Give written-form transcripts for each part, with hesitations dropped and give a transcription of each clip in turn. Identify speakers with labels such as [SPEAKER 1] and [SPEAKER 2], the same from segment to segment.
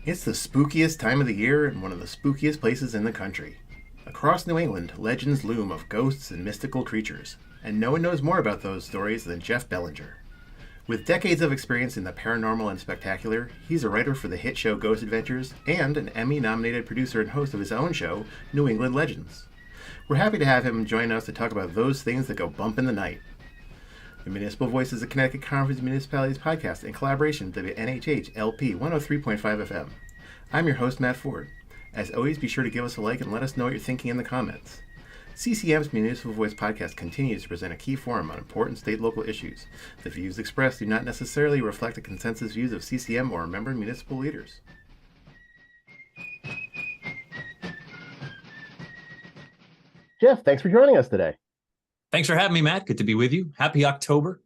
[SPEAKER 1] It's the spookiest time of the year and one of the spookiest places in the country. Across New England, legends loom of ghosts and mystical creatures, and no one knows more about those stories than Jeff Bellinger. With decades of experience in the paranormal and spectacular, he's a writer for the hit show Ghost Adventures and an Emmy-nominated producer and host of his own show, New England Legends. We're happy to have him join us to talk about those things that go bump in the night. The Municipal Voice is a Connecticut Conference of Municipalities podcast in collaboration with WNHH LP 103.5 FM. I'm your host, Matt Ford. As always, be sure to give us a like and let us know what you're thinking in the comments. CCM's Municipal Voice podcast continues to present a key forum on important state local issues. The views expressed do not necessarily reflect the consensus views of CCM or member municipal leaders. Jeff, thanks for joining us today.
[SPEAKER 2] Thanks for having me, Matt. Good to be with you. Happy October.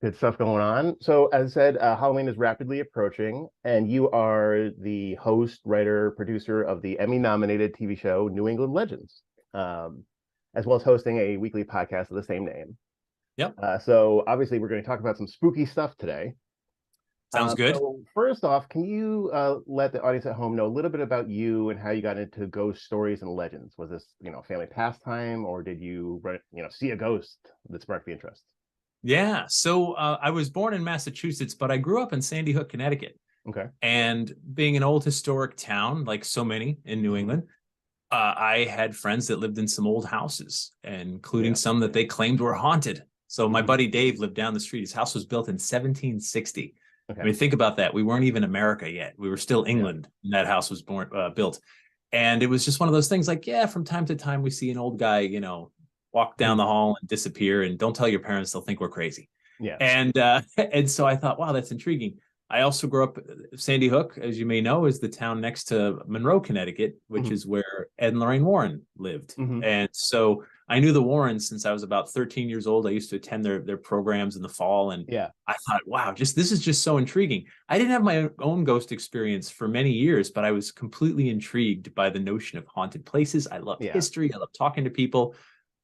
[SPEAKER 1] Good stuff going on. So, as I said, Halloween is rapidly approaching, and you are the host, writer, producer of the Emmy-nominated TV show New England Legends, as well as hosting a weekly podcast of the same name.
[SPEAKER 2] Yep.
[SPEAKER 1] So, obviously, we're going to talk about some spooky stuff today.
[SPEAKER 2] Sounds good.
[SPEAKER 1] So first off, can you let the audience at home know a little bit about you and how you got into ghost stories and legends? Was this, family pastime, or did you, see a ghost that sparked the interest?
[SPEAKER 2] Yeah. So I was born in Massachusetts, but I grew up in Sandy Hook, Connecticut.
[SPEAKER 1] Okay.
[SPEAKER 2] And being an old historic town, like so many in New England, I had friends that lived in some old houses, including some that they claimed were haunted. So my buddy Dave lived down the street. His house was built in 1760. Okay. I mean, think about that. We weren't even America yet. We were still England when that house was built. And it was just one of those things like, from time to time, we see an old guy, walk down the hall and disappear. And don't tell your parents, they'll think we're crazy.
[SPEAKER 1] Yeah.
[SPEAKER 2] And so I thought, wow, that's intriguing. I also grew up, Sandy Hook, as you may know, is the town next to Monroe, Connecticut, which is where Ed and Lorraine Warren lived. And so I knew the Warrens since I was about 13 years old. I used to attend their programs in the fall. And I thought, wow, this is just so intriguing. I didn't have my own ghost experience for many years, but I was completely intrigued by the notion of haunted places. I loved history. I loved talking to people.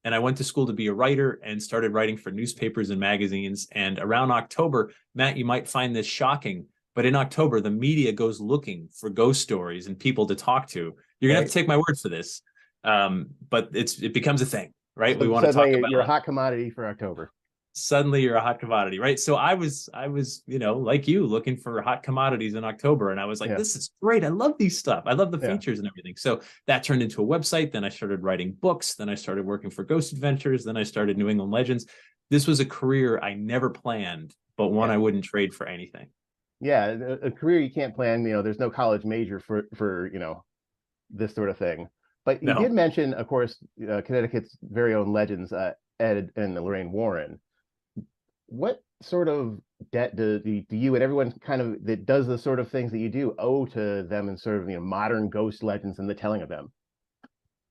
[SPEAKER 2] And I went to school to be a writer and started writing for newspapers and magazines. And around October, Matt, you might find this shocking, but in October, the media goes looking for ghost stories and people to talk to. You're going to have to take my word for this. But it becomes a thing, right?
[SPEAKER 1] So
[SPEAKER 2] we want to talk about
[SPEAKER 1] you're a hot commodity for October.
[SPEAKER 2] Suddenly you're a hot commodity, right? So I was, like you, looking for hot commodities in October. And I was like, this is great. I love these stuff. I love the features and everything. So that turned into a website. Then I started writing books. Then I started working for Ghost Adventures. Then I started New England Legends. This was a career I never planned, but one I wouldn't trade for anything.
[SPEAKER 1] Yeah. A career you can't plan, there's no college major for this sort of thing. But you did mention, of course, Connecticut's very own legends, Ed and Lorraine Warren. What sort of debt do you and everyone kind of that does the sort of things that you do owe to them and sort of modern ghost legends and the telling of them?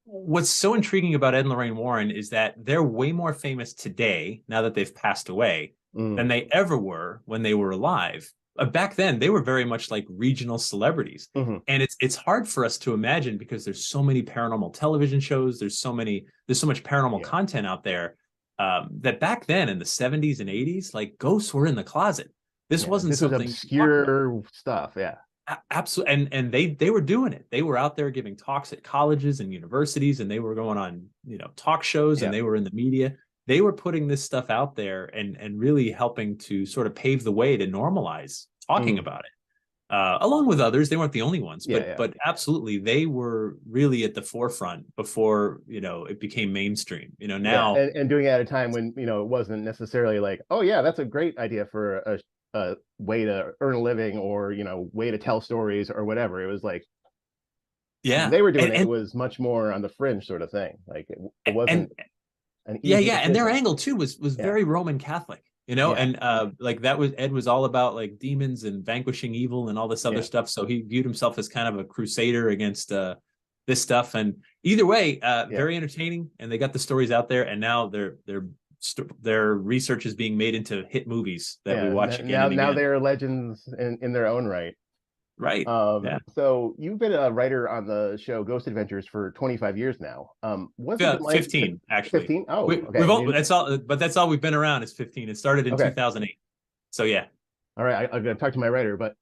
[SPEAKER 2] What's so intriguing about Ed and Lorraine Warren is that they're way more famous today, now that they've passed away, than they ever were when they were alive. Back then, they were very much like regional celebrities. And it's hard for us to imagine because there's so many paranormal television shows, there's so much paranormal content out there. That back then in the 70s and 80s, like ghosts were in the closet. This wasn't something
[SPEAKER 1] obscure stuff. Yeah,
[SPEAKER 2] absolutely. And they were doing it. They were out there giving talks at colleges and universities, and they were going on, talk shows, and they were in the media. They were putting this stuff out there and really helping to sort of pave the way to normalize talking about it. Along with others, they weren't the only ones, but absolutely, they were really at the forefront before, it became mainstream, now.
[SPEAKER 1] And doing it at a time when, it wasn't necessarily like, oh yeah, that's a great idea for a way to earn a living or, way to tell stories or whatever. It was like, they were doing it was much more on the fringe sort of thing. Like it wasn't an easy decision.
[SPEAKER 2] And their angle too was very Roman Catholic. And like Ed was all about like demons and vanquishing evil and all this other stuff. So he viewed himself as kind of a crusader against this stuff. And either way, very entertaining. And they got the stories out there. And now their research is being made into hit movies that we watch again and again.
[SPEAKER 1] Now they're legends in their own right.
[SPEAKER 2] Right.
[SPEAKER 1] So you've been a writer on the show Ghost Adventures for 25 years now. What's it like
[SPEAKER 2] 15 actually?
[SPEAKER 1] 15? Oh,
[SPEAKER 2] okay. That's all we've been around is 15. It started in 2008. So yeah.
[SPEAKER 1] All right, I'm going to talk to my writer, but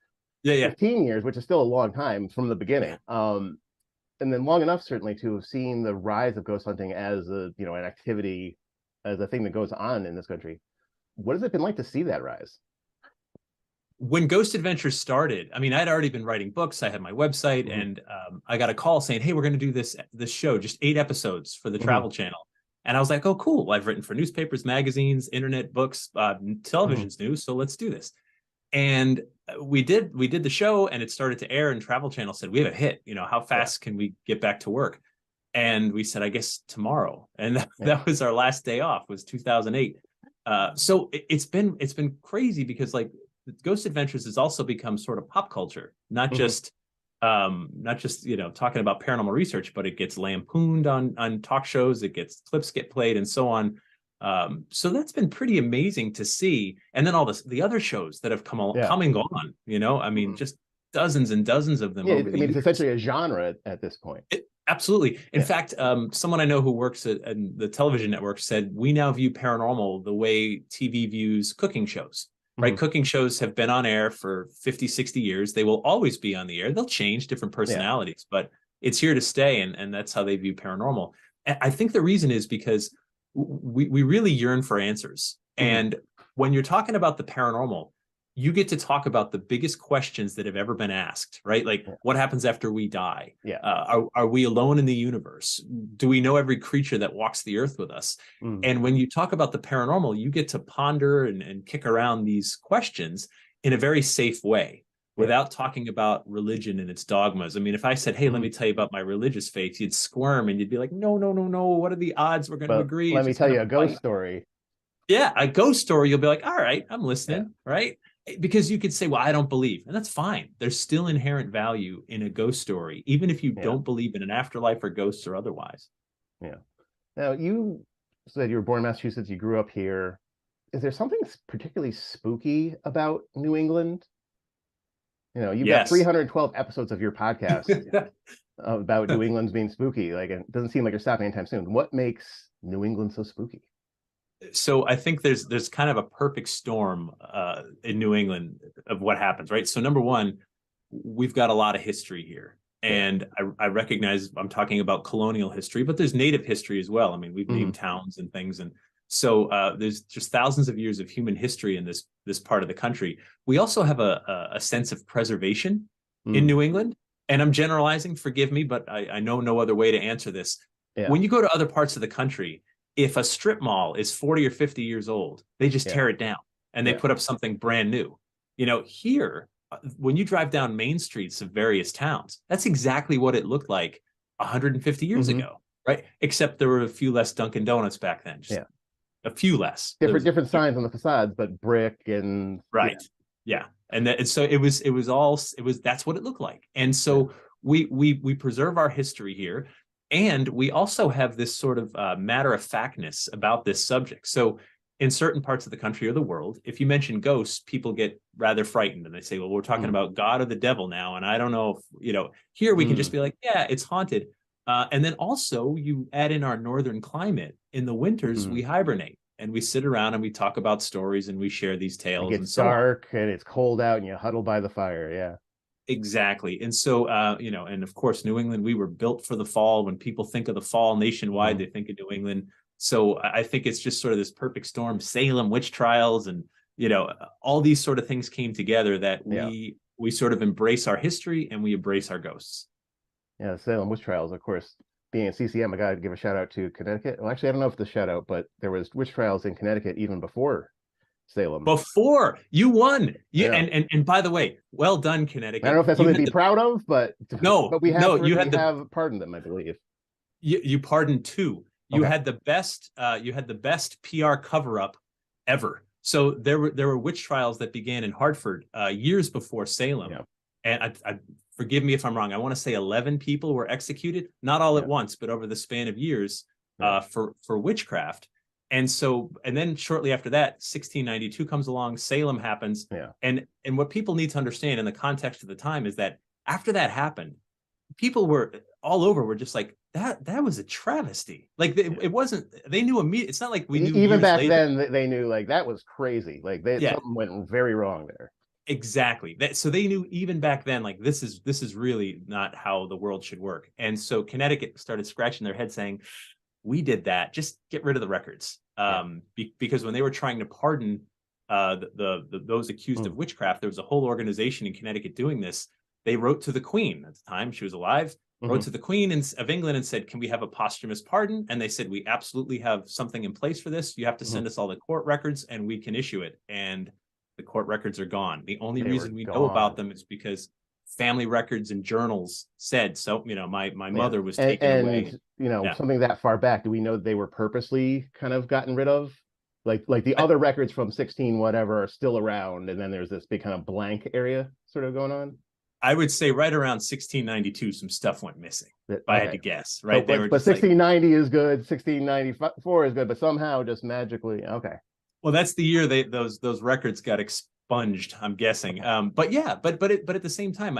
[SPEAKER 2] Yeah, yeah,
[SPEAKER 3] 15 years, which is still a long time from the beginning. And then long enough certainly to have seen the rise of ghost hunting as a, you know, an activity, as a thing that goes on in this country. What has it been like to see that rise?
[SPEAKER 2] when Ghost Adventures started, I mean, I'd already been writing books. I had my website, and I got a call saying, "Hey, we're going to do this show, just 8 episodes for the Travel Channel." And I was like, "Oh, cool! I've written for newspapers, magazines, internet, books, television's new, so let's do this." And we did the show, and it started to air. And Travel Channel said, "We have a hit. You know, how fast can we get back to work?" And we said, "I guess tomorrow." And that was our last day off. Was 2008. So it's been crazy because like Ghost Adventures has also become sort of pop culture, not just you know, talking about paranormal research, but it gets lampooned on talk shows, clips get played, and so on. So that's been pretty amazing to see. And then all the other shows that have come and gone, you know, I mean, just dozens and dozens of them.
[SPEAKER 3] Yeah, I mean, it's essentially a genre at this point.
[SPEAKER 2] Absolutely. In fact, someone I know who works at the television network said, we now view paranormal the way TV views cooking shows, right? Cooking shows have been on air for 50, 60 years. They will always be on the air. They'll change different personalities, but it's here to stay. And that's how they view paranormal. And I think the reason is because we really yearn for answers. And when you're talking about the paranormal, you get to talk about the biggest questions that have ever been asked, right? Like, what happens after we die? Are we alone in the universe? Do we know every creature that walks the earth with us? And when you talk about the paranormal, you get to ponder and kick around these questions in a very safe way without talking about religion and its dogmas. I mean, if I said, "Hey, let me tell you about my religious faith," you'd squirm and you'd be like, "No, no, no, no. What are the odds we're going to agree?"
[SPEAKER 3] Let me tell you a ghost story.
[SPEAKER 2] Yeah, a ghost story. You'll be like, "All right, I'm listening," right? Because you could say, "Well, I don't believe," and that's fine. There's still inherent value in a ghost story, even if you don't believe in an afterlife or ghosts or otherwise.
[SPEAKER 3] Yeah. Now, you said you were born in Massachusetts. You grew up here. Is there something particularly spooky about New England? You know, you've got 312 episodes of your podcast about New England's being spooky. Like, it doesn't seem like you're stopping anytime soon. What makes New England so spooky?
[SPEAKER 2] So I think there's kind of a perfect storm in New England of what happens, right? So number one, we've got a lot of history here. And I recognize I'm talking about colonial history, but there's native history as well. I mean, we've named towns and things. And so there's just thousands of years of human history in this part of the country. We also have a sense of preservation in New England. And I'm generalizing, forgive me, but I know no other way to answer this. When you go to other parts of the country, if a strip mall is 40 or 50 years old, they just tear it down and they put up something brand new. You know, here, when you drive down main streets of various towns, that's exactly what it looked like 150 years ago, right? Except there were a few less Dunkin' Donuts back then. Just a few less.
[SPEAKER 3] Different signs on the facades, but brick and
[SPEAKER 2] and so that's what it looked like. And so we preserve our history here. And we also have this sort of matter-of-factness about this subject. So in certain parts of the country or the world, if you mention ghosts, people get rather frightened. And they say, well, we're talking about God or the devil now. And I don't know if, you know, here we can just be like, yeah, it's haunted. And then also you add in our northern climate. In the winters, we hibernate. And we sit around and we talk about stories and we share these tales.
[SPEAKER 3] It's dark and it's cold out and you huddle by the fire. Yeah.
[SPEAKER 2] Exactly. And so, you know, and of course, New England, we were built for the fall. When people think of the fall nationwide, they think of New England. So I think it's just sort of this perfect storm, Salem witch trials, and, you know, all these sort of things came together that we sort of embrace our history and we embrace our ghosts.
[SPEAKER 3] Yeah, Salem witch trials, of course. Being at CCM, I got to give a shout out to Connecticut. Well, actually, I don't know if the shout out, but there was witch trials in Connecticut even before Salem.
[SPEAKER 2] Before you won, and by the way, well done, Connecticut.
[SPEAKER 3] I don't know if that's something to be proud of, but we have pardoned them, I believe.
[SPEAKER 2] You pardoned two. You had the best. You had the best PR cover up ever. So there were witch trials that began in Hartford years before Salem, and I forgive me if I'm wrong. I want to say 11 people were executed, not all at once, but over the span of years for witchcraft. And so, and then shortly after that, 1692 comes along, Salem happens. And what people need to understand in the context of the time is that after that happened, people were all over were just like, that was a travesty. Like it wasn't, they knew immediately. It's not like we knew
[SPEAKER 3] even back then they knew like that was crazy. Like something went very wrong there.
[SPEAKER 2] Exactly. So they knew even back then, like this is really not how the world should work. And so Connecticut started scratching their head saying, we did that. Just get rid of the records. Because when they were trying to pardon those accused of witchcraft, there was a whole organization in Connecticut doing this. They wrote to the Queen at the time; she was alive. Wrote to the Queen of England and said, "Can we have a posthumous pardon?" And they said, "We absolutely have something in place for this. You have to send us all the court records, and we can issue it." And the court records are gone. The only reason we know about them is because family records and journals said so. My mother was taken away.
[SPEAKER 3] Something that far back, do we know they were purposely kind of gotten rid of? Like the other records from 16 whatever are still around, and then there's this big kind of blank area sort of going on.
[SPEAKER 2] I would say right around 1692, some stuff went missing. If I had to guess, right?
[SPEAKER 3] But 1690 is good, 1694 is good, but somehow just magically, okay.
[SPEAKER 2] Well, that's the year those records got expunged, I'm guessing. But at the same time,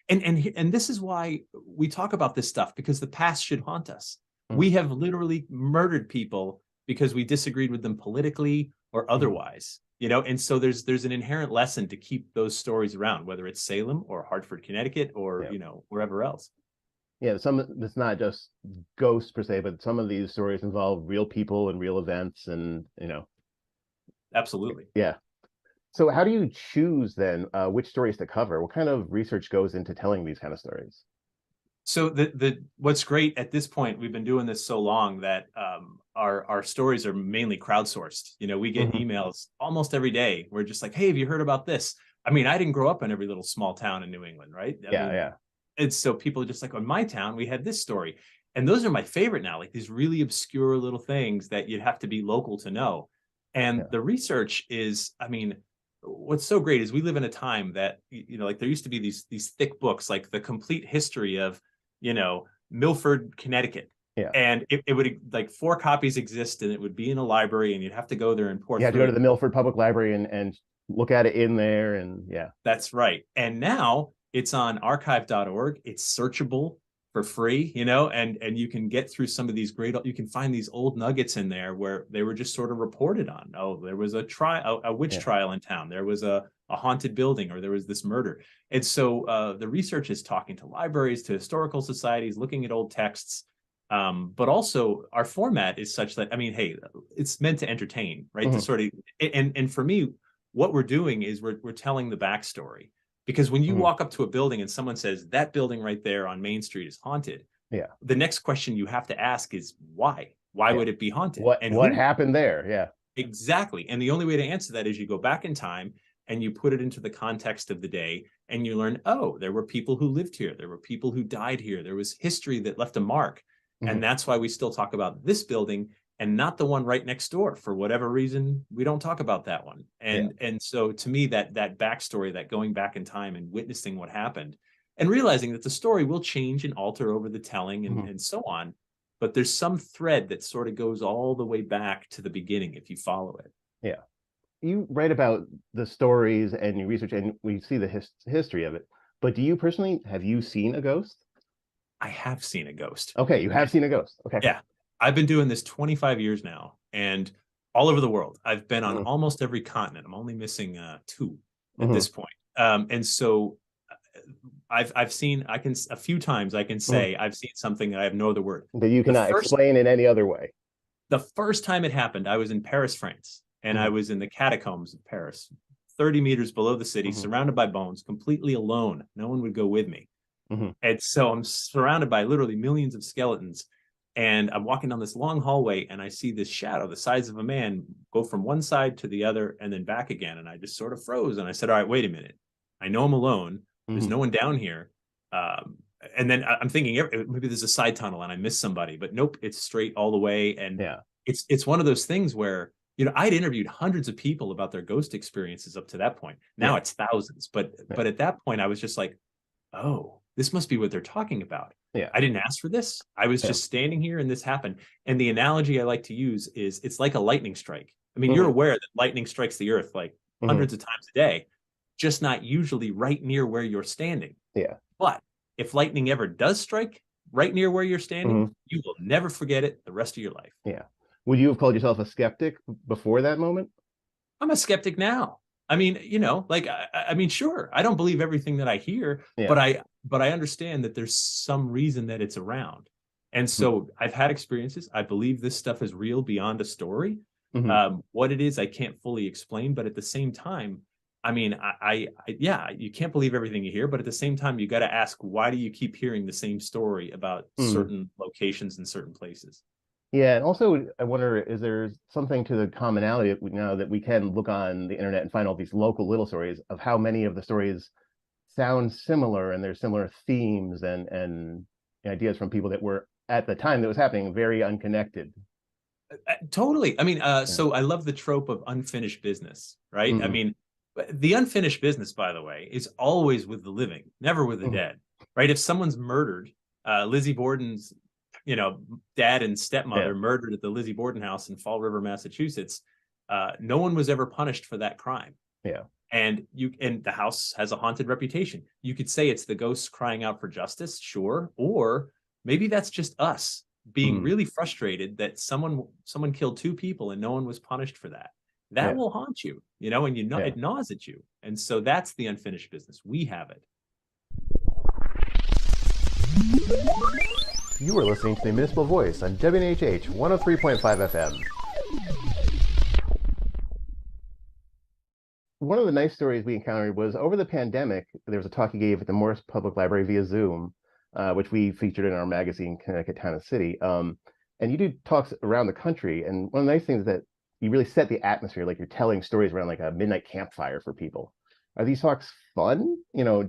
[SPEAKER 2] and this is why we talk about this stuff, because the past should haunt us. We have literally murdered people because we disagreed with them politically or otherwise. And so there's an inherent lesson to keep those stories around, whether it's Salem or Hartford, Connecticut, or wherever else.
[SPEAKER 3] Yeah, it's not just ghosts per se, but some of these stories involve real people and real events, and
[SPEAKER 2] Absolutely.
[SPEAKER 3] Yeah. So how do you choose then which stories to cover? What kind of research goes into telling these kind of stories?
[SPEAKER 2] So what's great at this point, we've been doing this so long that our stories are mainly crowdsourced. We get emails almost every day. We're just like, hey, have you heard about this? I mean, I didn't grow up in every little small town in New England, right?
[SPEAKER 3] Yeah.
[SPEAKER 2] And so people are just like, in my town, we had this story. And those are my favorite now, like these really obscure little things that you'd have to be local to know. And the research is, I mean, what's so great is we live in a time that, like there used to be these thick books, like the complete history of, Milford, Connecticut.
[SPEAKER 3] Yeah.
[SPEAKER 2] And it would, like, 4 copies exist, and it would be in a library, and you'd have to go there and pour.
[SPEAKER 3] You have to go to the Milford Public Library and look at it in there. And
[SPEAKER 2] that's right. And now it's on archive.org. It's searchable for free, and you can get through some of these you can find these old nuggets in there where they were just sort of reported on. Oh, there was a witch trial in town. There was a haunted building, or there was this murder. And so the research is talking to libraries, to historical societies, looking at old texts. But also our format is such that, I mean, hey, it's meant to entertain, right? To sort of, and for me, what we're doing is we're telling the backstory. Because when you walk up to a building and someone says that building right there on Main Street is haunted, the next question you have to ask is why? Why would it be haunted?
[SPEAKER 3] What happened there? Yeah,
[SPEAKER 2] exactly. And the only way to answer that is you go back in time and you put it into the context of the day, and you learn, oh, there were people who lived here. There were people who died here. There was history that left a mark. And that's why we still talk about this building and not the one right next door. For whatever reason, we don't talk about that one. And so to me, that backstory, that going back in time and witnessing what happened and realizing that the story will change and alter over the telling and so on. But there's some thread that sort of goes all the way back to the beginning if you follow it.
[SPEAKER 3] Yeah. You write about the stories and you research, and we see the history of it. But do you personally, have you seen a ghost?
[SPEAKER 2] I have seen a ghost.
[SPEAKER 3] Okay, you have seen a ghost. Okay.
[SPEAKER 2] Yeah. I've been doing this 25 years now, and all over the world. I've been on almost every continent. I'm only missing 2 at this point. And so I've seen, a few times I can say I've seen something that I have no other word.
[SPEAKER 3] That you cannot explain in any other way.
[SPEAKER 2] The first time it happened, I was in Paris, France, and I was in the catacombs of Paris, 30 meters below the city, surrounded by bones, completely alone. No one would go with me. And so I'm surrounded by literally millions of skeletons. And I'm walking down this long hallway, and I see this shadow the size of a man go from one side to the other and then back again. And I just sort of froze. And I said, all right, wait a minute. I know I'm alone. There's no one down here. And then I'm thinking maybe there's a side tunnel and I missed somebody, but nope, it's straight all the way. And it's one of those things where, I'd interviewed hundreds of people about their ghost experiences up to that point. Now it's thousands. But at that point, I was just like, oh, this must be what they're talking about.
[SPEAKER 3] Yeah.
[SPEAKER 2] I didn't ask for this. I was just standing here and this happened. And the analogy I like to use is it's like a lightning strike. I mean, you're aware that lightning strikes the earth like hundreds of times a day, just not usually right near where you're standing.
[SPEAKER 3] Yeah.
[SPEAKER 2] But if lightning ever does strike right near where you're standing, you will never forget it the rest of your life.
[SPEAKER 3] Yeah. Would you have called yourself a skeptic before that moment?
[SPEAKER 2] I'm a skeptic now. I mean, like, I mean, sure, I don't believe everything that I hear,
[SPEAKER 3] Yeah.
[SPEAKER 2] but I understand that there's some reason that it's around. And so I've had experiences. I believe this stuff is real beyond a story. What it is, I can't fully explain, but at the same time, I mean, yeah, you can't believe everything you hear, but at the same time, you got to ask, why do you keep hearing the same story about certain locations and certain places?
[SPEAKER 3] Yeah, and also I wonder, is there something to the commonality that that we can look on the internet and find all these local little stories of how many of the stories sound similar and there's similar themes and ideas from people that were at the time that was happening very unconnected.
[SPEAKER 2] Totally. I mean,
[SPEAKER 3] Yeah.
[SPEAKER 2] so I love the trope of unfinished business, right? I
[SPEAKER 3] Mm-hmm.
[SPEAKER 2] mean, the unfinished business, by the way, is always with the living, never with the
[SPEAKER 3] Mm-hmm.
[SPEAKER 2] dead, right? If someone's murdered, Lizzie Borden's, dad and stepmother
[SPEAKER 3] Yeah.
[SPEAKER 2] murdered at the Lizzie Borden house in Fall River, Massachusetts. No one was ever punished for that crime.
[SPEAKER 3] Yeah.
[SPEAKER 2] And the house has a haunted reputation. You could say it's the ghosts crying out for justice, sure, or maybe that's just us being really frustrated that someone killed two people and no one was punished for that. That
[SPEAKER 3] Yeah.
[SPEAKER 2] will haunt you, and it gnaws at you. And so that's the unfinished business. We have it.
[SPEAKER 3] You are listening to the Municipal Voice on WNHH 103.5 FM. One of the nice stories we encountered was over the pandemic, there was a talk you gave at the Morris Public Library via Zoom, which we featured in our magazine, Connecticut Town and City. And you do talks around the country. And one of the nice things is that you really set the atmosphere, like you're telling stories around like a midnight campfire for people. Are these talks fun?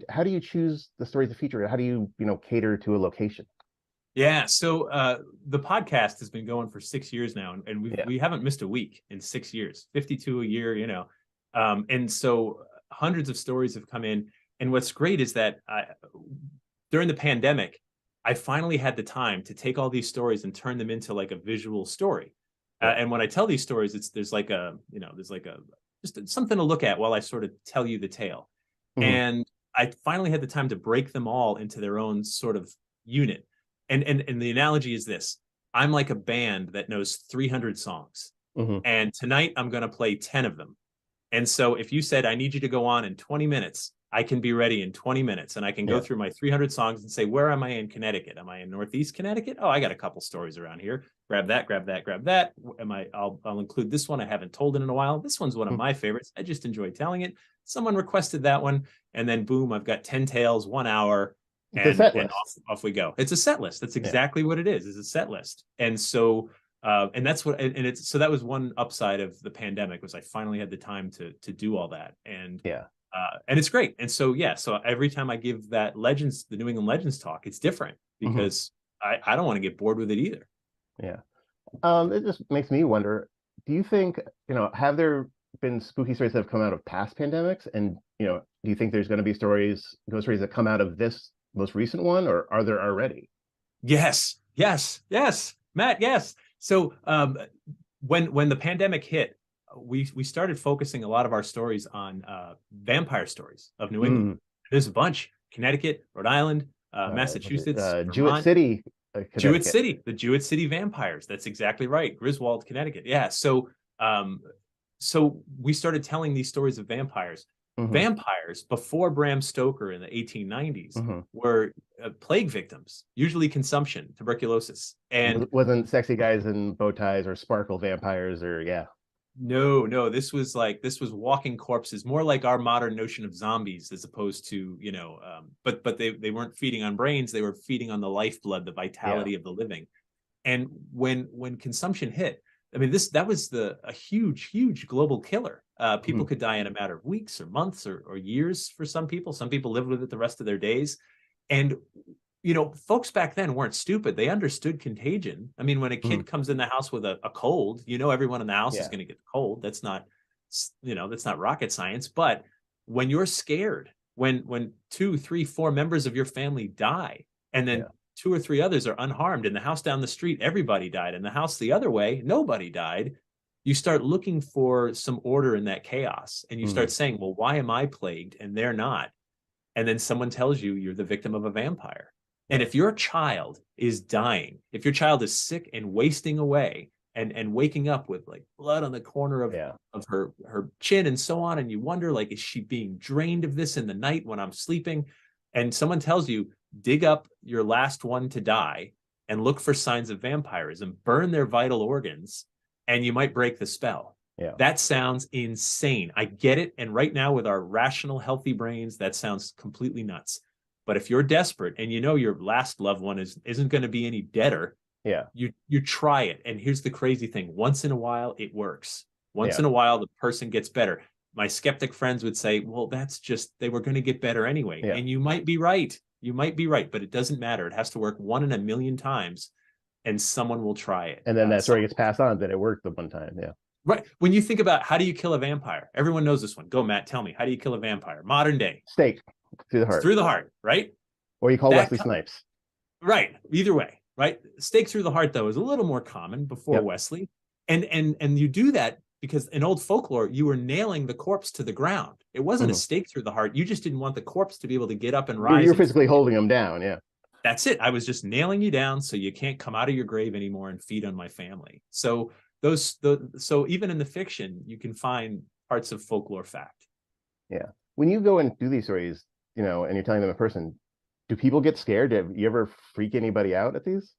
[SPEAKER 3] How do you choose the stories to feature? How do you, cater to a location?
[SPEAKER 2] Yeah, so the podcast has been going for 6 years now, and we haven't missed a week in 6 years, 52 a year, and so hundreds of stories have come in. And what's great is that during the pandemic, I finally had the time to take all these stories and turn them into like a visual story. And when I tell these stories, there's like a just something to look at while I sort of tell you the tale. And I finally had the time to break them all into their own sort of unit. And the analogy is this: I'm like a band that knows 300 songs, and tonight I'm going to play 10 of them. And so if you said, I need you to go on in 20 minutes, I can be ready in 20 minutes, and I can go through my 300 songs and say, where am I in Connecticut? Am I in Northeast Connecticut? Oh, I got a couple stories around here. Grab that, grab that, grab that. I'll include this one. I haven't told it in a while. This one's one of my favorites. I just enjoy telling it. Someone requested that one, and then boom, I've got 10 tales, 1 hour. And off we go. It's a set list. That's exactly what it is. It's a set list. And so, and that's what, and it's, so that was one upside of the pandemic, was I finally had the time to do all that. And and it's great. And so, so every time I give the New England Legends talk, it's different because I don't want to get bored with it either.
[SPEAKER 3] Yeah. It just makes me wonder, do you think, have there been spooky stories that have come out of past pandemics? And, do you think there's going to be ghost stories that come out of this most recent one, or are there already?
[SPEAKER 2] Yes, Matt. Yes. So when the pandemic hit, we started focusing a lot of our stories on vampire stories of New England. There's a bunch: Connecticut, Rhode Island, Massachusetts,
[SPEAKER 3] Jewett City,
[SPEAKER 2] Jewett City, the Jewett City vampires. That's exactly right. Griswold, Connecticut. Yeah. So so we started telling these stories of vampires. Vampires before Bram Stoker in the 1890s were plague victims, usually consumption, tuberculosis. And
[SPEAKER 3] wasn't sexy guys in bow ties or sparkle vampires or
[SPEAKER 2] No, this was walking corpses, more like our modern notion of zombies, as opposed to, but they weren't feeding on brains, they were feeding on the lifeblood, the vitality of the living. And when consumption hit, I mean, that was a huge global killer. People could die in a matter of weeks or months or years for some people. Some people lived with it the rest of their days. And, folks back then weren't stupid. They understood contagion. I mean, when a kid comes in the house with a cold, everyone in the house is going to get the cold. That's not, that's not rocket science. But when you're scared, when 2, 3, 4 members of your family die, and then 2 or 3 others are unharmed, in the house down the street, everybody died. In the house the other way, nobody died. You start looking for some order in that chaos, and you start saying, well, why am I plagued and they're not? And then someone tells you you're the victim of a vampire. And if your child is dying, if your child is sick and wasting away, and waking up with like blood on the corner of her chin and so on. And you wonder, like, is she being drained of this in the night when I'm sleeping? And someone tells you, dig up your last one to die and look for signs of vampirism, burn their vital organs, and you might break the spell.
[SPEAKER 3] Yeah.
[SPEAKER 2] That sounds insane. I get it. And right now, with our rational, healthy brains, that sounds completely nuts. But if you're desperate and you know your last loved one isn't going to be any deader, you try it. And here's the crazy thing. Once in a while, it works. Once in a while, the person gets better. My skeptic friends would say, well, that's just, they were going to get better anyway. Yeah. And you might be right. You might be right, but it doesn't matter. It has to work 1 in a million times, and someone will try it.
[SPEAKER 3] And then that story gets passed on that it worked the one time. Yeah.
[SPEAKER 2] Right. When you think about how do you kill a vampire, everyone knows this one. Go, Matt, tell me. How do you kill a vampire? Modern day.
[SPEAKER 3] Stake through the heart.
[SPEAKER 2] Through the heart, right?
[SPEAKER 3] Or you call Wesley Snipes.
[SPEAKER 2] Right. Either way, right? Stake through the heart, though, is a little more common before Wesley. And you do that because in old folklore, you were nailing the corpse to the ground. It wasn't a stake through the heart. You just didn't want the corpse to be able to get up and rise.
[SPEAKER 3] You're physically holding him down. Yeah.
[SPEAKER 2] That's it. I was just nailing you down so you can't come out of your grave anymore and feed on my family. So so even in the fiction, you can find parts of folklore fact.
[SPEAKER 3] Yeah. When you go and do these stories, and you're telling them in person, do people get scared? Have you ever freak anybody out at these?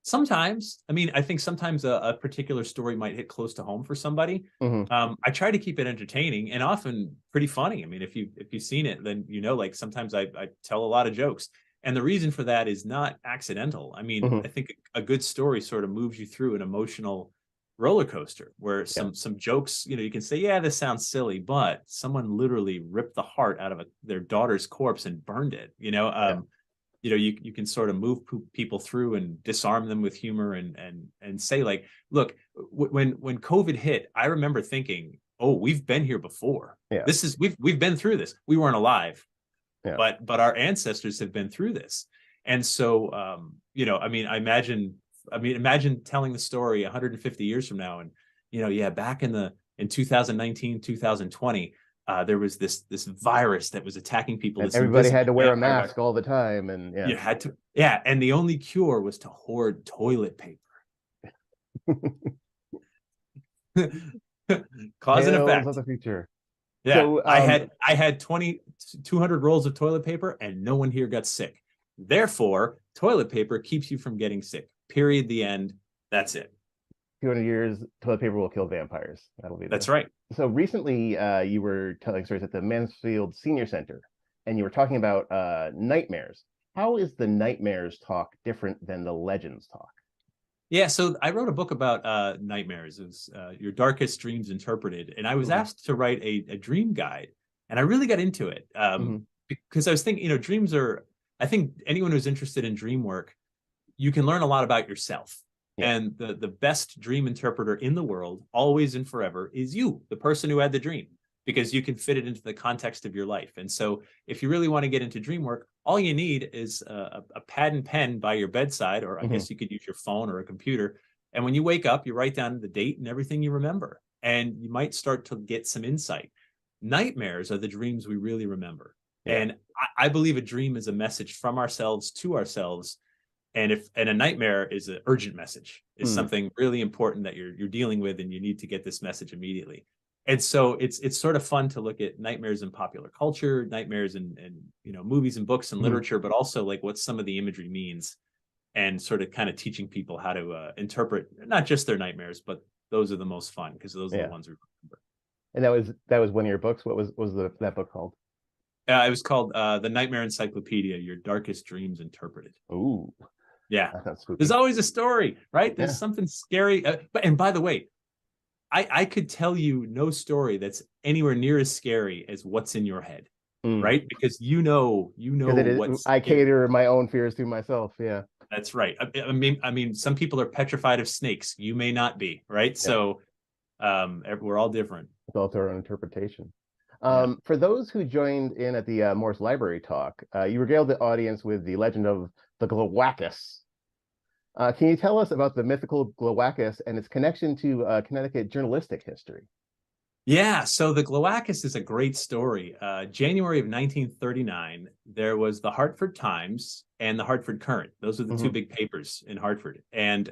[SPEAKER 2] Sometimes. I mean, I think sometimes a particular story might hit close to home for somebody. I try to keep it entertaining and often pretty funny. I mean, if you've seen it, then like sometimes I tell a lot of jokes. And the reason for that is not accidental. I mean, I think a good story sort of moves you through an emotional roller coaster where some jokes, you can say, yeah, this sounds silly, but someone literally ripped the heart out of their daughter's corpse and burned it. You can sort of move people through and disarm them with humor and say, like, look, when COVID hit, I remember thinking, oh, we've been here before. Yeah. We've been through this. We weren't alive, but our ancestors have been through this. And so, imagine telling the story 150 years from now. And, back in 2019, 2020, there was this virus that was attacking people.
[SPEAKER 3] And everybody had to wear a mask all the time. And
[SPEAKER 2] you had to. Yeah. And the only cure was to hoard toilet paper. Cause and effect.
[SPEAKER 3] Of the future.
[SPEAKER 2] Yeah. So, I had 200 rolls of toilet paper and no one here got sick. Therefore, toilet paper keeps you from getting sick. Period. The end. That's it.
[SPEAKER 3] 200 years, toilet paper will kill vampires.
[SPEAKER 2] That's right.
[SPEAKER 3] So recently, you were telling stories at the Mansfield Senior Center, and you were talking about nightmares. How is the nightmares talk different than the legends talk?
[SPEAKER 2] Yeah, so I wrote a book about nightmares. It's Your Darkest Dreams Interpreted, and I was asked to write a dream guide, and I really got into it because I was thinking, dreams are. I think anyone who's interested in dream work, you can learn a lot about yourself. Yeah. And the best dream interpreter in the world, always and forever, is you, the person who had the dream, because you can fit it into the context of your life. And so if you really want to get into dream work, all you need is a pad and pen by your bedside, or I guess you could use your phone or a computer. And when you wake up, you write down the date and everything you remember, and you might start to get some insight. Nightmares are the dreams we really remember. Yeah. And I believe a dream is a message from ourselves to ourselves. And a nightmare is an urgent message, is something really important that you're dealing with, and you need to get this message immediately. And so it's sort of fun to look at nightmares in popular culture, nightmares in movies and books and literature, but also like what some of the imagery means, and sort of kind of teaching people how to interpret not just their nightmares, but those are the most fun because those are the ones we remember.
[SPEAKER 3] And that was one of your books. What was that book called?
[SPEAKER 2] It was called The Nightmare Encyclopedia: Your Darkest Dreams Interpreted.
[SPEAKER 3] Ooh.
[SPEAKER 2] Yeah, there's always a story, right? There's something scary. And by the way, I could tell you no story that's anywhere near as scary as what's in your head, right? Because you know what's.
[SPEAKER 3] I cater my own fears to myself. Yeah,
[SPEAKER 2] that's right. I mean, some people are petrified of snakes. You may not be, right? Yeah. So, we're all different.
[SPEAKER 3] It's also our own interpretation. For those who joined in at the Morse Library talk, you regaled the audience with the legend of the Glowacus. Can you tell us about the mythical Glowacus and its connection to Connecticut journalistic history?
[SPEAKER 2] Yeah, so the Glowacus is a great story. January of 1939, there was the Hartford Times and the Hartford Courant. Those are the two big papers in Hartford. And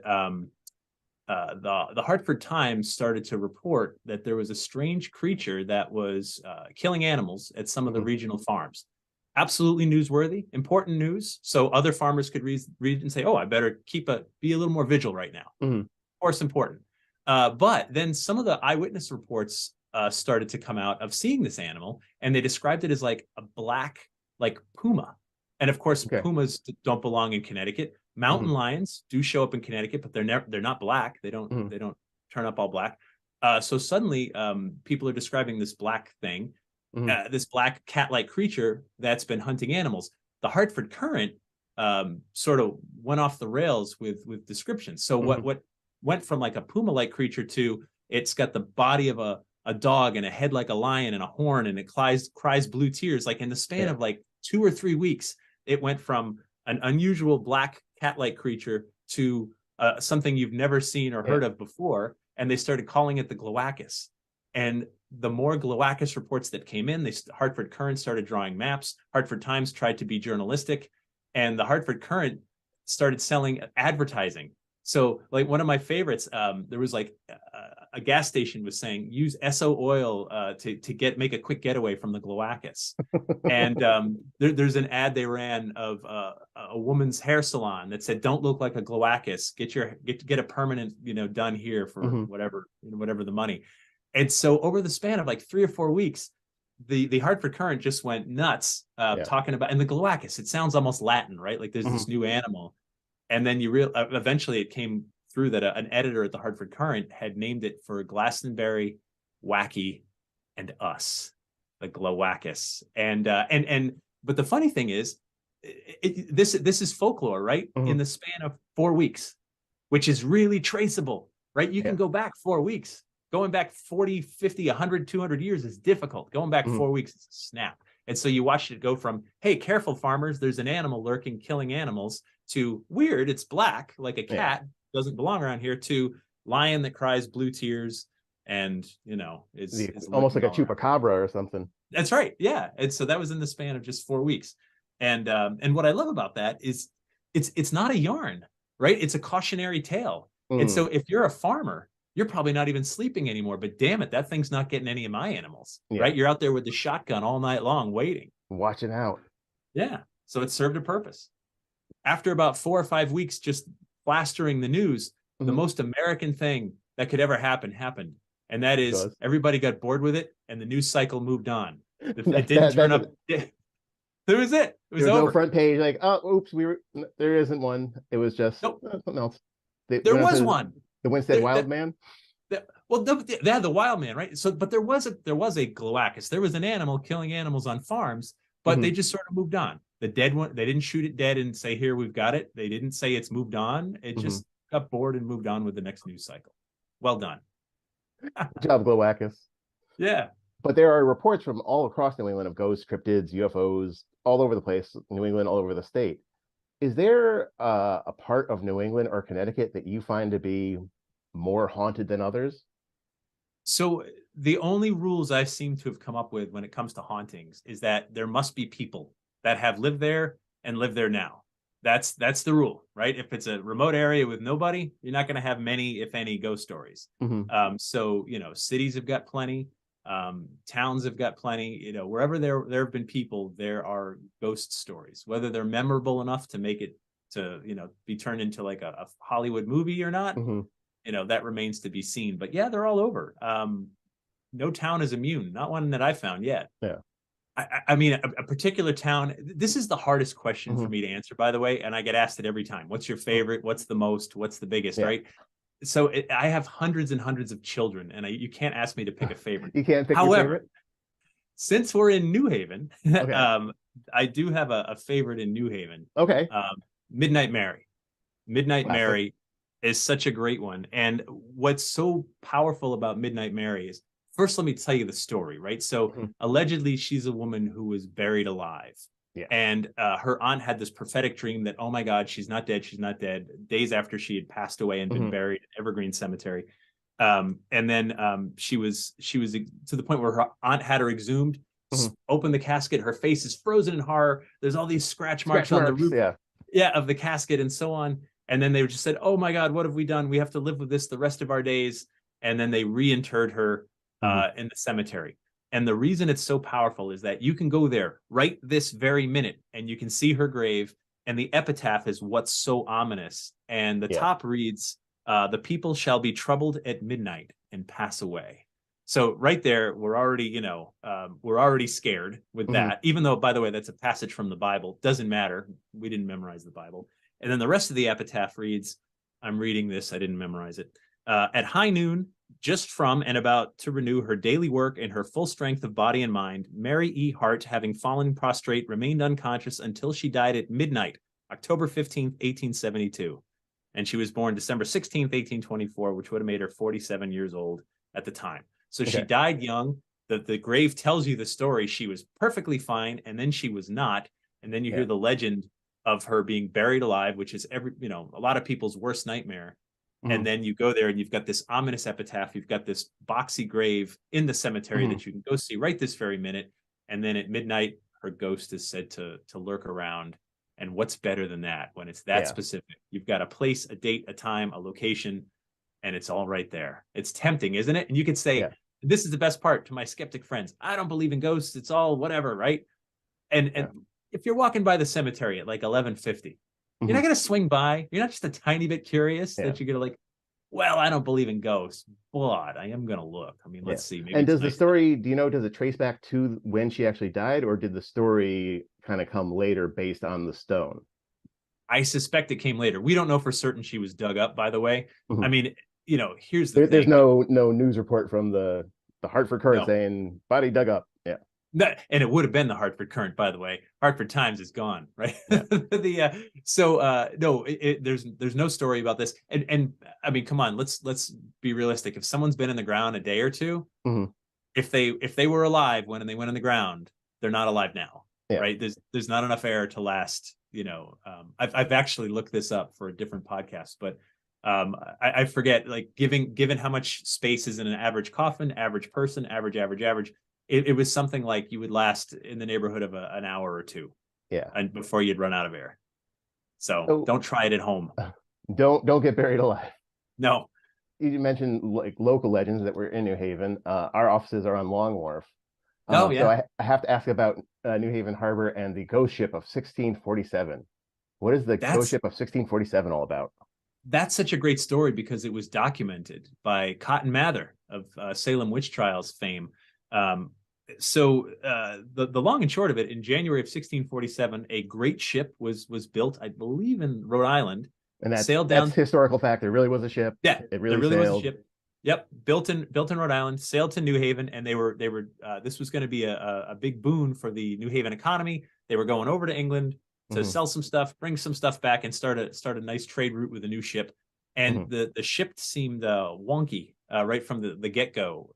[SPEAKER 2] the Hartford Times started to report that there was a strange creature that was killing animals at some of the regional farms. Absolutely newsworthy, important news. So other farmers could read and say, "Oh, I better be a little more vigilant right now." Of course, important. But then some of the eyewitness reports started to come out of seeing this animal, and they described it as like a black, like puma. And of course, pumas don't belong in Connecticut. Mountain lions do show up in Connecticut, but they're not black. They don't turn up all black. So suddenly, people are describing this black thing, this black cat-like creature that's been hunting animals. The Hartford Current sort of went off the rails with descriptions. So what went from like a puma-like creature to it's got the body of a dog and a head like a lion and a horn, and it cries blue tears. Like in the span of like 2 or 3 weeks, it went from an unusual black cat-like creature to something you've never seen or heard of before. And they started calling it the Glowacus. And the more Glowacus reports that came in, Hartford Current started drawing maps. Hartford Times tried to be journalistic, and the Hartford Current started selling advertising. So like one of my favorites, there was like a gas station was saying, use SO oil to make a quick getaway from the Glowacus. And there's an ad they ran of a woman's hair salon that said, "Don't look like a Glowacus. Get a permanent, done here for whatever the money." And so over the span of like 3 or 4 weeks, the Hartford Current just went nuts talking about, and the Glowacus, it sounds almost Latin, right? Like there's this new animal. And then eventually it came through that an editor at the Hartford Current had named it for Glastonbury, Wacky, and Us, the Glowacus. But the funny thing is, this is folklore, right? In the span of 4 weeks, which is really traceable, right? You can go back 4 weeks. Going back 40, 50, 100, 200 years is difficult. Going back 4 weeks is a snap. And so you watched it go from, hey, careful farmers, there's an animal lurking, killing animals, to weird, it's black, like a cat, doesn't belong around here, to lion that cries blue tears, and, it's
[SPEAKER 3] almost like a chupacabra or something.
[SPEAKER 2] That's right, yeah. And so that was in the span of just 4 weeks. And what I love about that is it's not a yarn, right? It's a cautionary tale. And so if you're a farmer, you're probably not even sleeping anymore, but damn it, that thing's not getting any of my animals, right? You're out there with the shotgun all night long waiting.
[SPEAKER 3] Watching out.
[SPEAKER 2] Yeah, so it served a purpose. After about 4 or 5 weeks just plastering the news, the most American thing that could ever happen happened. And that is everybody got bored with it, and the news cycle moved on. It didn't turn up. That was it. It was over.
[SPEAKER 3] No front page like, oh, oops, there isn't one. It was just something else.
[SPEAKER 2] There was one.
[SPEAKER 3] The Winstead Wild Man?
[SPEAKER 2] They had the wild man, right? So, but there was a Glowacus. There was an animal killing animals on farms, but they just sort of moved on. The dead one, they didn't shoot it dead and say, "Here, we've got it." They didn't say it's moved on. It just got bored and moved on with the next news cycle. Well done.
[SPEAKER 3] Good job, Glowacus.
[SPEAKER 2] Yeah.
[SPEAKER 3] But there are reports from all across New England of ghosts, cryptids, UFOs, all over the place, New England, all over the state. Is there a part of New England or Connecticut that you find to be more haunted than others?
[SPEAKER 2] So the only rules I seem to have come up with when it comes to hauntings is that there must be people that have lived there and live there now. That's the rule, right? If it's a remote area with nobody, you're not going to have many, if any, ghost stories. So, cities have got plenty. Towns have got plenty. Wherever there have been people, there are ghost stories. Whether they're memorable enough to make it to be turned into like a Hollywood movie or not, that remains to be seen. But yeah, they're all over. No town is immune. Not one that I found yet.
[SPEAKER 3] Yeah.
[SPEAKER 2] I mean, a particular town. This is the hardest question for me to answer, by the way, and I get asked it every time. What's your favorite? What's the most? What's the biggest? Right. So I have hundreds and hundreds of children, and you can't ask me to pick a favorite.
[SPEAKER 3] You can't pick your favorite?
[SPEAKER 2] Since we're in New Haven, I do have a favorite in New Haven.
[SPEAKER 3] Okay.
[SPEAKER 2] Midnight Mary. Midnight Mary is such a great one. And what's so powerful about Midnight Mary is, first, let me tell you the story, right? So allegedly, she's a woman who was buried alive. Yeah. And her aunt had this prophetic dream that, oh my God, she's not dead. She's not dead. Days after she had passed away and been buried in Evergreen Cemetery. And then she was to the point where her aunt had her exhumed, opened the casket. Her face is frozen in horror. There's all these scratch marks on the roof of the casket and so on. And then they just said, oh my God, what have we done? We have to live with this the rest of our days. And then they reinterred her in the cemetery. And the reason it's so powerful is that you can go there right this very minute and you can see her grave. And the epitaph is what's so ominous. And the top reads, the people shall be troubled at midnight and pass away. So right there, we're already scared with that, even though, by the way, that's a passage from the Bible. Doesn't matter. We didn't memorize the Bible. And then the rest of the epitaph reads, I'm reading this, I didn't memorize it. At high noon, just from and about to renew her daily work in her full strength of body and mind, Mary E. Hart, having fallen prostrate, remained unconscious until she died at midnight, October 15th, 1872. And she was born December 16th, 1824, which would have made her 47 years old at the time. So she died young. The grave tells you the story. She was perfectly fine, and then she was not. And then you hear the legend of her being buried alive, which is a lot of people's worst nightmare. And then you go there and you've got this ominous epitaph. You've got this boxy grave in the cemetery that you can go see right this very minute. And then at midnight, her ghost is said to lurk around. And what's better than that when it's that specific? You've got a place, a date, a time, a location, and it's all right there. It's tempting, isn't it? And you could say, this is the best part to my skeptic friends. I don't believe in ghosts. It's all whatever, right? And if you're walking by the cemetery at like 11:50, you're not going to swing by. You're not just a tiny bit curious that you're going to like, well, I don't believe in ghosts, but I am going to look. I mean, let's see. Maybe
[SPEAKER 3] and does the story, do you know, does it trace back to when she actually died, or did the story kind of come later based on the stone?
[SPEAKER 2] I suspect it came later. We don't know for certain she was dug up, by the way. I mean, here's the thing.
[SPEAKER 3] There's no news report from the Hartford Courant saying body dug up. Yeah.
[SPEAKER 2] And it would have been the Hartford Courant, by the way. Hartford Times is gone, right?
[SPEAKER 3] Yeah.
[SPEAKER 2] No, there's no story about this. And I mean, come on, let's be realistic. If someone's been in the ground a day or two, if they were alive when they went in the ground, they're not alive now, right? There's not enough air to last. I've actually looked this up for a different podcast, but I forget, like, given how much space is in an average coffin, average person, average. It was something like you would last in the neighborhood of an hour or two. And before you'd run out of air. So don't try it at home.
[SPEAKER 3] Don't get buried alive.
[SPEAKER 2] No.
[SPEAKER 3] You mentioned like local legends that were in New Haven. Our offices are on Long Wharf. So I have to ask about New Haven Harbor and the ghost ship of 1647. What is the ghost ship of 1647 all about?
[SPEAKER 2] That's such a great story because it was documented by Cotton Mather of Salem witch trials fame. So the long and short of it, in January of 1647, a great ship was built, I believe, in Rhode Island,
[SPEAKER 3] and that's
[SPEAKER 2] sailed down.
[SPEAKER 3] That's historical fact. There really was a ship.
[SPEAKER 2] Yeah,
[SPEAKER 3] it really
[SPEAKER 2] was
[SPEAKER 3] sailed.
[SPEAKER 2] a ship. Yep, built in Rhode Island, sailed to New Haven, and they were this was going to be a big boon for the New Haven economy. They were going over to England to sell some stuff, bring some stuff back, and start a nice trade route with a new ship. And the ship seemed wonky right from the get-go.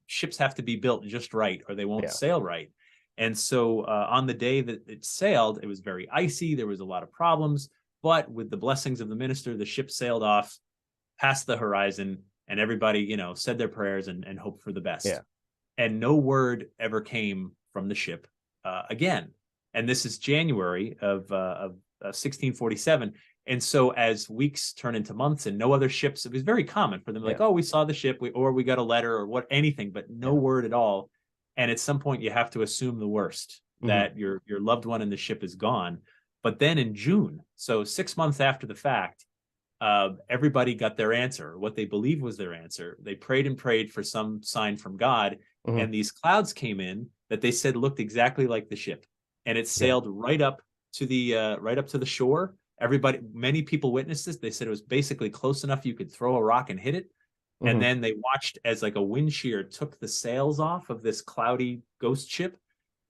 [SPEAKER 2] Ships have to be built just right or they won't sail right. And so on the day that it sailed, it was very icy. There was a lot of problems. But with the blessings of the minister, the ship sailed off past the horizon, and everybody, said their prayers and hoped for the best.
[SPEAKER 3] Yeah.
[SPEAKER 2] And no word ever came from the ship again. And this is January of 1647. And so as weeks turn into months and no other ships, it was very common for them, like, oh, we saw the ship, or we got a letter or anything, but no word at all. And at some point you have to assume the worst, that your loved one in the ship is gone. But then in June, so 6 months after the fact, everybody got their answer, what they believed was their answer. They prayed and prayed for some sign from God. And these clouds came in that they said looked exactly like the ship. And it sailed right up to the shore. Many people witnessed this. They said it was basically close enough you could throw a rock and hit it. And then they watched as like a wind shear took the sails off of this cloudy ghost ship.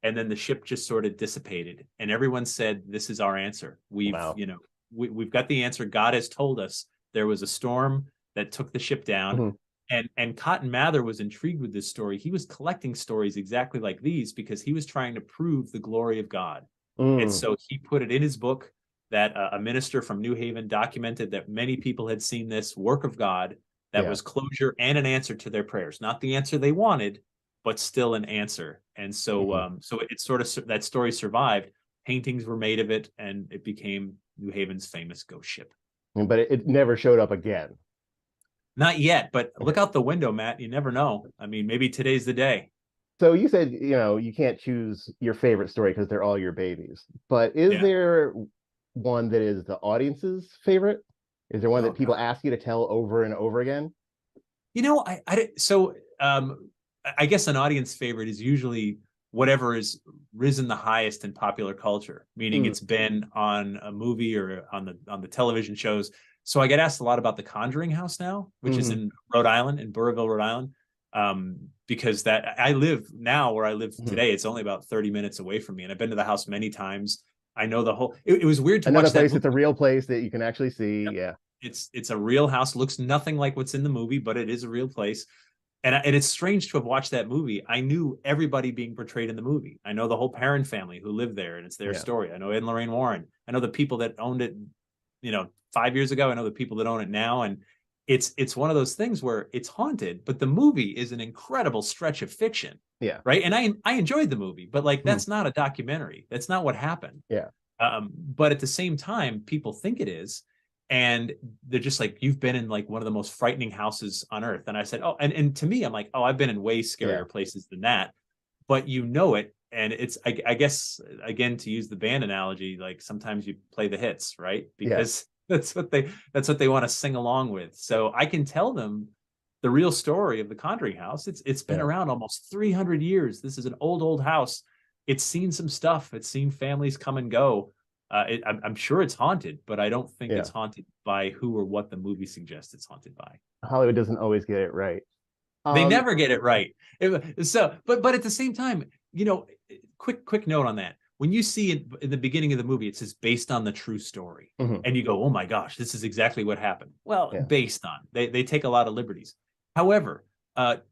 [SPEAKER 2] And then the ship just sort of dissipated. And everyone said, this is our answer. We've got the answer. God has told us there was a storm that took the ship down. And Cotton Mather was intrigued with this story. He was collecting stories exactly like these because he was trying to prove the glory of God. And so he put it in his book that a minister from New Haven documented that many people had seen this work of God that was closure and an answer to their prayers. Not the answer they wanted, but still an answer. And so so it sort of, that story survived. Paintings were made of it, and it became New Haven's famous ghost ship.
[SPEAKER 3] But it never showed up again.
[SPEAKER 2] Not yet, but look out the window, Matt. You never know. I mean, maybe today's the day.
[SPEAKER 3] So you said, you can't choose your favorite story because they're all your babies. But is there one that is the audience's favorite? Is there one that people ask you to tell over and over again?
[SPEAKER 2] I guess an audience favorite is usually whatever is risen the highest in popular culture, meaning it's been on a movie or on the television shows. So I get asked a lot about the Conjuring House now, which is in Rhode Island, in Burrillville, Rhode Island, because I live now where I live today. It's only about 30 minutes away from me, and I've been to the house many times. I know the whole. It was weird to
[SPEAKER 3] another
[SPEAKER 2] watch
[SPEAKER 3] place.
[SPEAKER 2] That
[SPEAKER 3] it's a real place that you can actually see. Yep. Yeah,
[SPEAKER 2] it's a real house. Looks nothing like what's in the movie, but it is a real place. And it's strange to have watched that movie. I knew everybody being portrayed in the movie. I know the whole Perrin family who lived there, and it's their story. I know Ed and Lorraine Warren. I know the people that owned it, 5 years ago. I know the people that own it now. And it's one of those things where it's haunted, but the movie is an incredible stretch of fiction.
[SPEAKER 3] Yeah.
[SPEAKER 2] Right. And I enjoyed the movie, but that's not a documentary. That's not what happened.
[SPEAKER 3] Yeah.
[SPEAKER 2] But at the same time, people think it is. And they're just like, you've been in like one of the most frightening houses on earth. And I said, and to me, I'm like, I've been in way scarier places than that. But it. And it's, I guess, again, to use the band analogy, like sometimes you play the hits, right? Because that's what they want to sing along with. So I can tell them the real story of the Conjuring House. It's been around almost 300 years. This is an old house. It's seen some stuff. It's seen families come and go. I'm sure it's haunted, but I don't think it's haunted by who or what the movie suggests it's haunted by.
[SPEAKER 3] Hollywood doesn't always get it right.
[SPEAKER 2] They never get it right. But at the same time, quick note on that. When you see it in the beginning of the movie, it says based on the true story. And you go, oh my gosh, this is exactly what happened. Well, based on. They take a lot of liberties. However,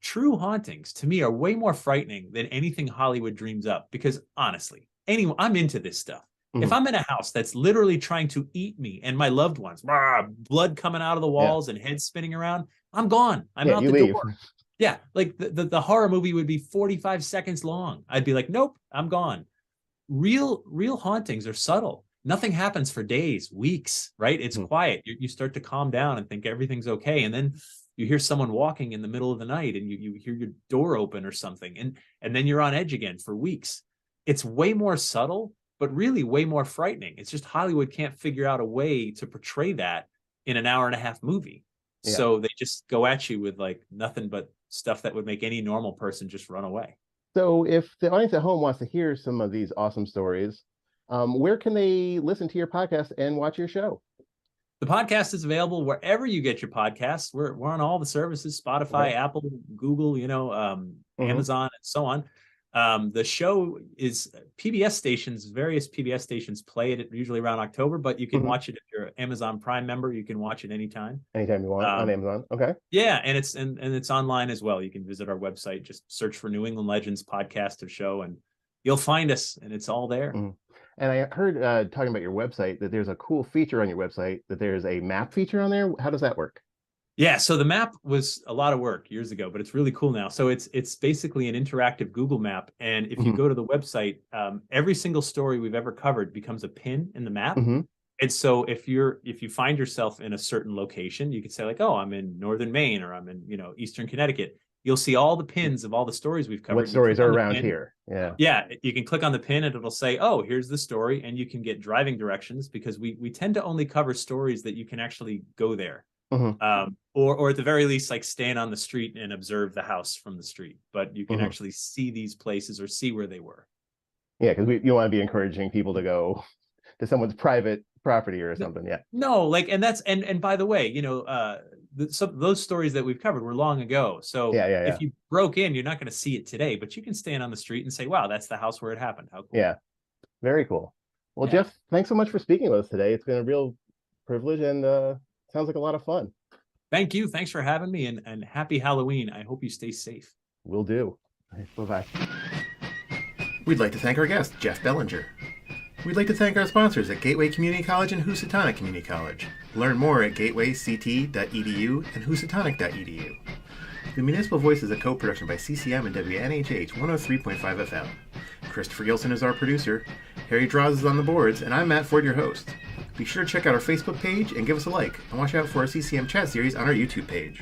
[SPEAKER 2] true hauntings to me are way more frightening than anything Hollywood dreams up, because honestly, I'm into this stuff. If I'm in a house that's literally trying to eat me and my loved ones, blood coming out of the walls and heads spinning around, I'm gone. I'm out the door. Yeah, like the horror movie would be 45 seconds long. I'd be like, nope, I'm gone. Real hauntings are subtle. Nothing happens for days, weeks, right? It's quiet. You start to calm down and think everything's okay. And then you hear someone walking in the middle of the night and you hear your door open or something. And then you're on edge again for weeks. It's way more subtle, but really way more frightening. It's just Hollywood can't figure out a way to portray that in an hour and a half movie. Yeah. So they just go at you with like nothing but stuff that would make any normal person just run away.
[SPEAKER 3] So if the audience at home wants to hear some of these awesome stories, where can they listen to your podcast and watch your show?
[SPEAKER 2] The podcast is available wherever you get your podcasts. We're on all the services, Spotify, Apple, Google, Amazon, and so on. The show is PBS stations, various PBS stations play it usually around October, but you can watch it if you're an Amazon Prime member. You can watch it anytime.
[SPEAKER 3] Anytime you want on Amazon. Okay.
[SPEAKER 2] Yeah, and it's online as well. You can visit our website, just search for New England Legends podcast or show, and you'll find us, and it's all there.
[SPEAKER 3] And I heard talking about your website that there's a cool feature on your website, that there's a map feature on there. How does that work?
[SPEAKER 2] Yeah, so the map was a lot of work years ago, but it's really cool now. So it's basically an interactive Google map, and if you go to the website, every single story we've ever covered becomes a pin in the map. And so if you find yourself in a certain location, you could say like, oh, I'm in northern Maine, or I'm in eastern Connecticut. You'll see all the pins of all the stories we've covered.
[SPEAKER 3] What stories are around here?
[SPEAKER 2] Yeah, you can click on the pin and it'll say, oh, here's the story, and you can get driving directions, because we tend to only cover stories that you can actually go there. Or at the very least, like stand on the street and observe the house from the street, but you can actually see these places or see where they were. Yeah,
[SPEAKER 3] because you want to be encouraging people to go to someone's private property or something. Yeah.
[SPEAKER 2] No, like, and that's and by the way, those stories that we've covered were long ago. So if you broke in, you're not going to see it today, but you can stand on the street and say, wow, that's the house where it happened. How cool.
[SPEAKER 3] Yeah. Very cool. Well, Jeff, thanks so much for speaking with us today. It's been a real privilege, and sounds like a lot of fun.
[SPEAKER 2] Thank you. Thanks for having me, and happy Halloween. I hope you stay safe.
[SPEAKER 3] Will do. Bye-bye.
[SPEAKER 1] We'd like to thank our guest, Jeff Bellinger. We'd like to thank our sponsors at Gateway Community College and Housatonic Community College. Learn more at gatewayct.edu and housatonic.edu. The Municipal Voice is a co-production by CCM and WNHH 103.5 FM. Christopher Gilson is our producer. Harry Draws is on the boards, and I'm Matt Ford, your host. Be sure to check out our Facebook page and give us a like, and watch out for our CCM chat series on our YouTube page.